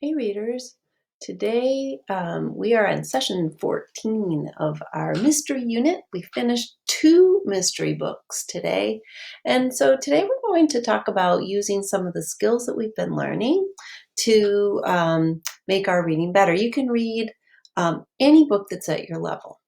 Hey readers, today we are in session 14 of our mystery unit. We finished 2 mystery books today. And so today we're going to talk about using some of the skills that we've been learning to make our reading better. You can read any book that's at your level.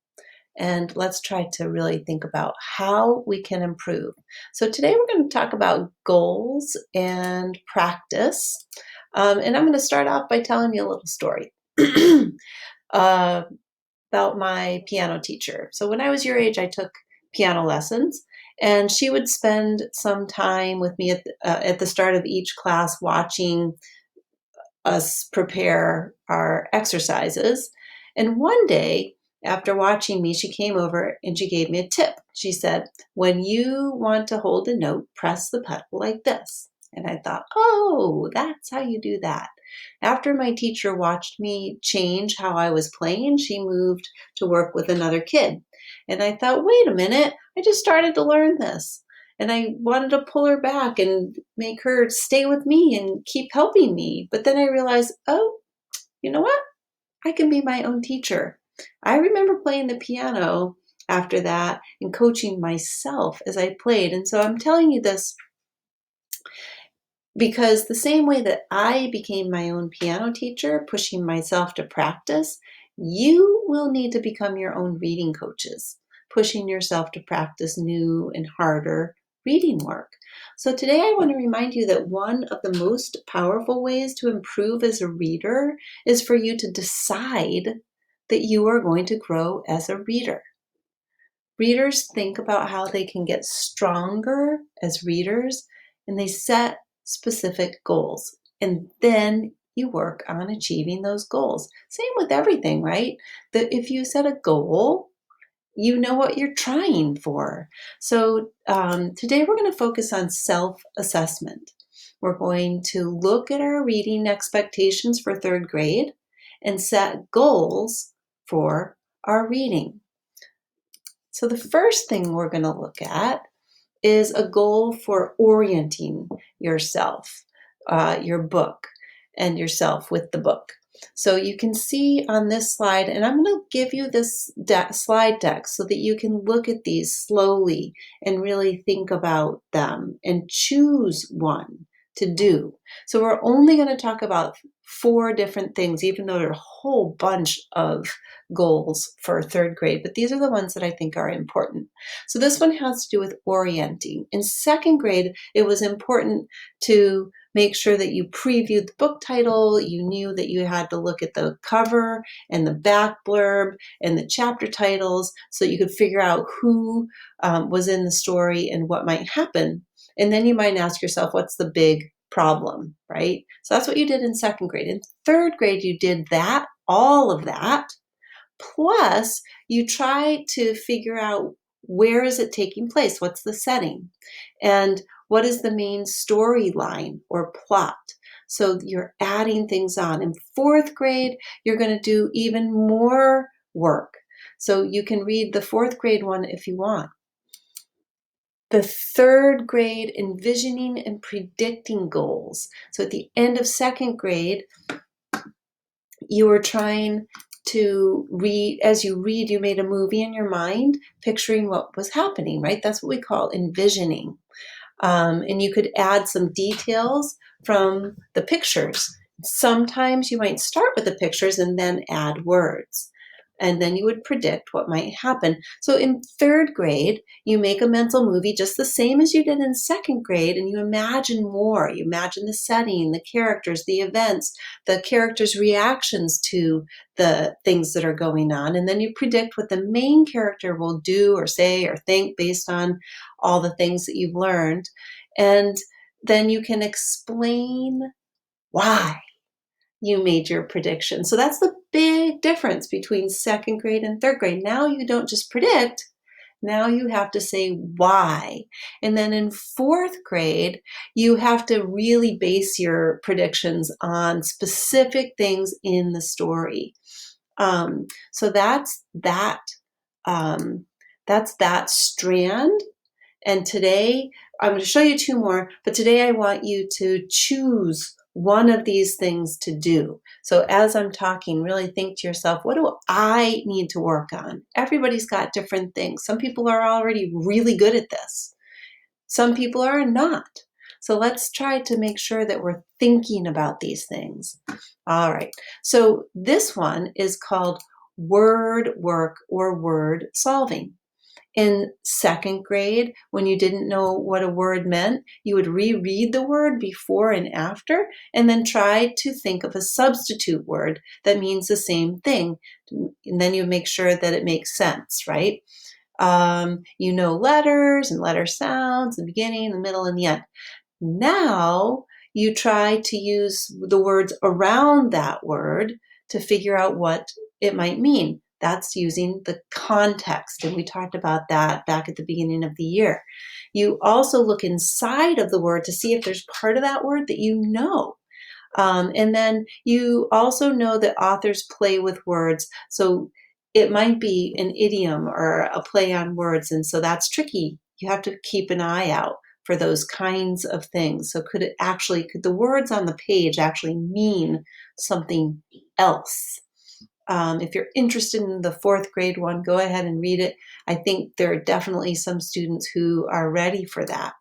And let's try to really think about how we can improve. So today we're going to talk about goals and practice. And I'm going to start off by telling you a little story uh, about my piano teacher. So when I was your age, I took piano lessons, and she would spend some time with me at the start of each class watching us prepare our exercises. And one day, after watching me, she came over and she gave me a tip. She said, when you want to hold a note, press the pedal like this. And I thought, oh, that's how you do that. After my teacher watched me change how I was playing, she moved to work with another kid. And I thought, wait a minute, I just started to learn this. And I wanted to pull her back and make her stay with me and keep helping me. But then I realized, oh, you know what? I can be my own teacher. I remember playing the piano after that and coaching myself as I played. And so I'm telling you this because the same way that I became my own piano teacher, pushing myself to practice, you will need to become your own reading coaches, pushing yourself to practice new and harder reading work. So today I want to remind you that one of the most powerful ways to improve as a reader is for you to decide that you are going to grow as a reader. Readers think about how they can get stronger as readers, and they set specific goals. And then you work on achieving those goals. Same with everything, right? That if you set a goal, you know what you're trying for. So today we're going to focus on self-assessment. We're going to look at our reading expectations for 3rd grade and set goals for our reading. So the first thing we're going to look at is a goal for orienting yourself, your book, and yourself with the book. So you can see on this slide, and I'm going to give you this slide deck so that you can look at these slowly and really think about them and choose one to do. So we're only going to talk about 4 different things, even though there are a whole bunch of goals for 3rd grade, but these are the ones that I think are important. So this one has to do with orienting. In 2nd grade, it was important to make sure that you previewed the book title, you knew that you had to look at the cover and the back blurb and the chapter titles so you could figure out who was in the story and what might happen. And then you might ask yourself, what's the big problem, right? So that's what you did in 2nd grade. In 3rd grade, you did that, all of that, plus you try to figure out where is it taking place, what's the setting, and what is the main storyline or plot. So you're adding things on. In 4th grade, you're going to do even more work. So you can read the 4th grade one if you want. The 3rd grade, envisioning and predicting goals. So at the end of 2nd grade, you were trying to read, as you read, you made a movie in your mind, picturing what was happening, right? That's what we call envisioning. And you could add some details from the pictures. Sometimes you might start with the pictures and then add words. And then you would predict what might happen. So in 3rd grade, you make a mental movie just the same as you did in 2nd grade, and you imagine more. You imagine the setting, the characters, the events, the characters' reactions to the things that are going on. And then you predict what the main character will do or say or think based on all the things that you've learned. And then you can explain why you made your prediction. So that's the big difference between 2nd grade and 3rd grade. Now you don't just predict, now you have to say why. And then in 4th grade, you have to really base your predictions on specific things in the story. So that's that. That's that strand. And today, I'm going to show you 2 more, but today I want you to choose one of these things to do. So as I'm talking, really think to yourself, what do I need to work on? Everybody's got different things. Some people are already really good at this. Some people are not. So let's try to make sure that we're thinking about these things. All right. So this one is called word work or word solving. In second grade, when you didn't know what a word meant, you would reread the word before and after, and then try to think of a substitute word that means the same thing. And then you make sure that it makes sense, right? You know letters and letter sounds, the beginning, the middle, and the end. Now you try to use the words around that word to figure out what it might mean. That's using the context, and we talked about that back at the beginning of the year. You also look inside of the word to see if there's part of that word that you know. And then you also know that authors play with words. So it might be an idiom or a play on words. And so that's tricky. You have to keep an eye out for those kinds of things. So could the words on the page actually mean something else? If you're interested in the fourth grade one, go ahead and read it. I think there are definitely some students who are ready for that.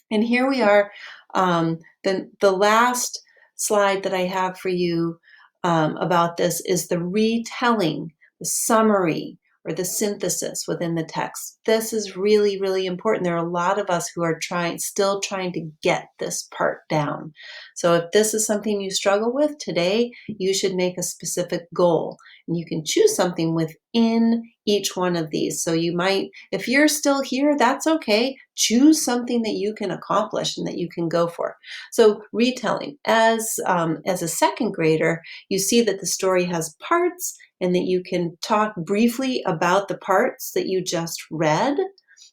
And here we are. The last slide that I have for you about this is the retelling, the summary, or the synthesis within the text. This is really, really important. There are a lot of us who are still trying to get this part down. So if this is something you struggle with today, you should make a specific goal. And you can choose something within each one of these. So you might, if you're still here, that's okay. Choose something that you can accomplish and that you can go for. So retelling, as a second grader, you see that the story has parts and that you can talk briefly about the parts that you just read.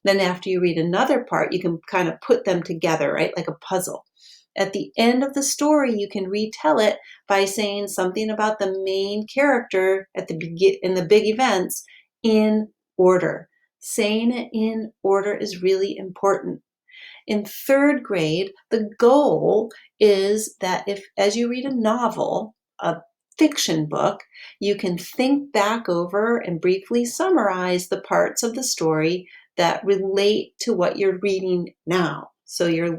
Then after you read another part, you can kind of put them together, right? Like a puzzle. At the end of the story, you can retell it by saying something about the main character in the big events in order. Saying it in order is really important. In third grade, the goal is that as you read a novel, a fiction book, you can think back over and briefly summarize the parts of the story that relate to what you're reading now. So you're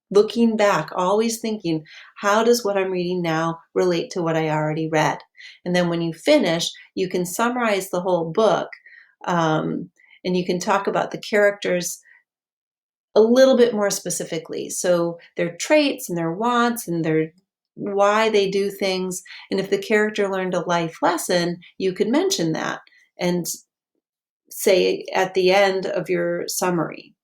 looking back, always thinking, how does what I'm reading now relate to what I already read? And then when you finish, you can summarize the whole book, and you can talk about the characters a little bit more specifically. So their traits and their wants and why they do things. And if the character learned a life lesson, you could mention that and say at the end of your summary.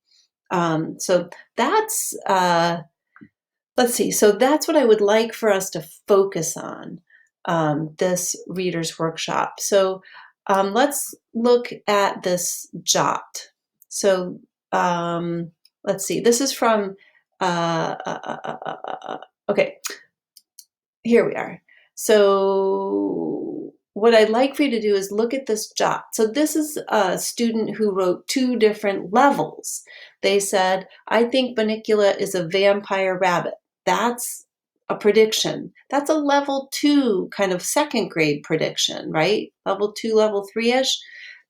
So that's, let's see. So that's what I would like for us to focus on, this reader's workshop. So let's look at this jot. So let's see. This is from, okay, here we are. So what I'd like for you to do is look at this jot. So this is a student who wrote 2 different levels. They said, I think Bunnicula is a vampire rabbit. That's a prediction. That's a level 2 kind of second grade prediction, right? Level 2, level 3-ish.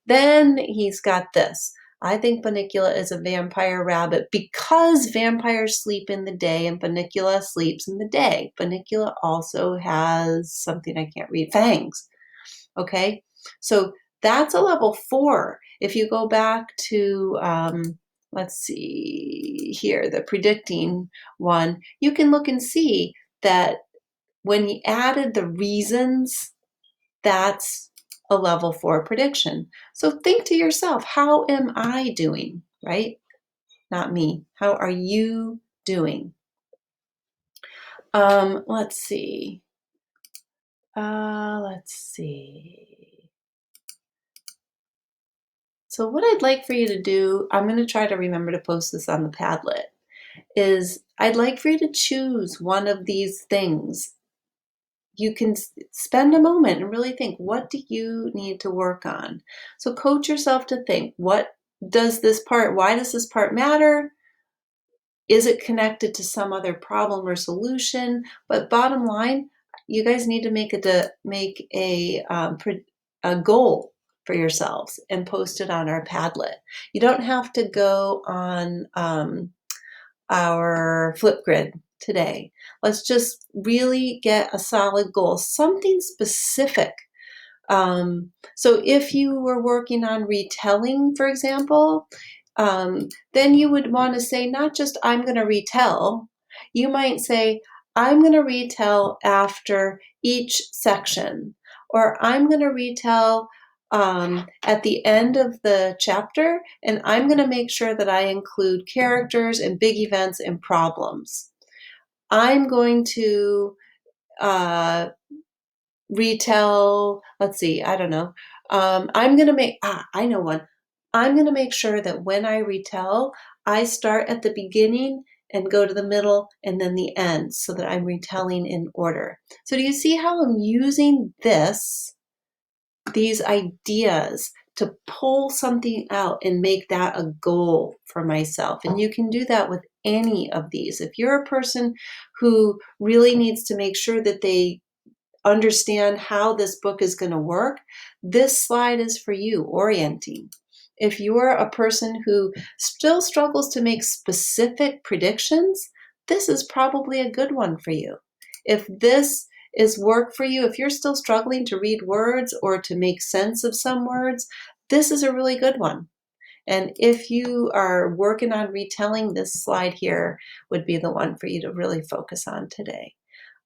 Then he's got this. I think Bunnicula is a vampire rabbit because vampires sleep in the day and Bunnicula sleeps in the day. Bunnicula also has something I can't read, fangs. Okay, so that's a level 4. If you go back to, let's see here, the predicting one, you can look and see that when he added the reasons, that's a level 4 prediction. So think to yourself, how am I doing, right? Not me. How are you doing? Let's see. Let's see. So what I'd like for you to do, I'm going to try to remember to post this on the Padlet, is I'd like for you to choose one of these things. You can spend a moment and really think, what do you need to work on? So coach yourself to think, why does this part matter? Is it connected to some other problem or solution? But bottom line, you guys need to make a goal for yourselves and post it on our Padlet. You don't have to go on our Flipgrid today. Let's just really get a solid goal, something specific. So if you were working on retelling, for example, then you would want to say not just I'm going to retell. You might say I'm going to retell after each section, or I'm going to retell at the end of the chapter, and I'm going to make sure that I include characters and big events and problems. I'm going to retell, let's see, I don't know. I'm going to I know one. I'm going to make sure that when I retell, I start at the beginning and go to the middle and then the end so that I'm retelling in order. So do you see how I'm using these ideas to pull something out and make that a goal for myself? And you can do that with any of these. If you're a person who really needs to make sure that they understand how this book is going to work, this slide is for you, orienting. If you're a person who still struggles to make specific predictions, this is probably a good one for you. If this is work for you, if you're still struggling to read words or to make sense of some words, this is a really good one. And if you are working on retelling, this slide here would be the one for you to really focus on today.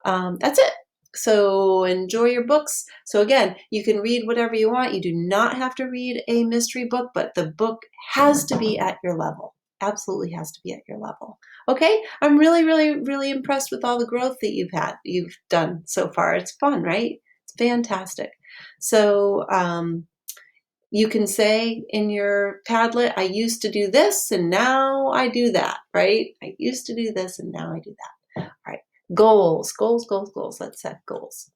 That's it. So enjoy your books. So again, you can read whatever you want. You do not have to read a mystery book, but the book has to be at your level. Absolutely has to be at your level. Okay, I'm really, really, really impressed with all the growth that you've done so far. It's fun, right? It's fantastic. So you can say in your Padlet, I used to do this and now I do that, right? I used to do this and now I do that. All right. Goals, goals, goals, goals. Let's set goals.